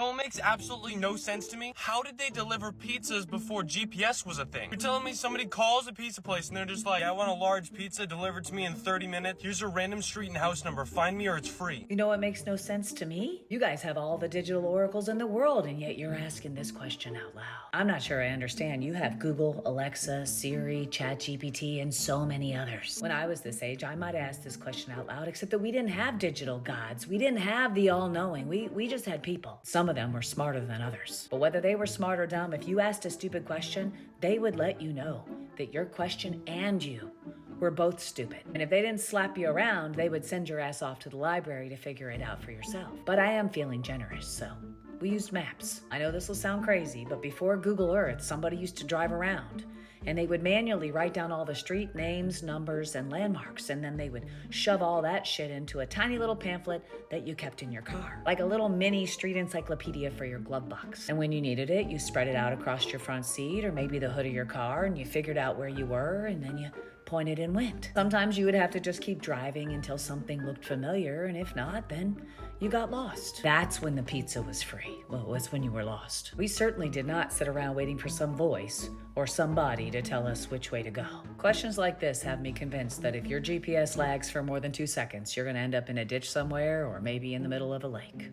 know what makes absolutely no sense to me? How did they deliver pizzas before GPS was a thing? You're telling me somebody calls a pizza place and they're just like, I want a large pizza delivered to me in 30 minutes. Here's a random street and house number. Find me or it's free. You know what makes no sense to me? You guys have all the digital oracles in the world, and yet you're asking this question out loud. I'm not sure I understand. You have Google, Alexa, Siri, ChatGPT, and so many others. When I was this age, I might ask this question out loud, except that we didn't have digital gods. We didn't have the all-knowing. We just had people. Some of them were smarter than others. But whether they were smart or dumb, if you asked a stupid question, they would let you know that your question and you were both stupid. And if they didn't slap you around, they would send your ass off to the library to figure it out for yourself. But I am feeling generous, so we used maps. I know this will sound crazy, but before Google Earth, somebody used to drive around and they would manually write down all the street names, numbers, and landmarks, and then they would shove all that shit into a tiny little pamphlet that you kept in your car, like a little mini street encyclopedia for your glove box. And when you needed it, you spread it out across your front seat or maybe the hood of your car, and you figured out where you were, and then you pointed and went. Sometimes you would have to just keep driving until something looked familiar, and if not, then you got lost. That's when the pizza was free. Well, it was when you were lost. We certainly did not sit around waiting for some voice or somebody to tell us which way to go. Questions like this have me convinced that if your GPS lags for more than 2 seconds, you're gonna end up in a ditch somewhere or maybe in the middle of a lake.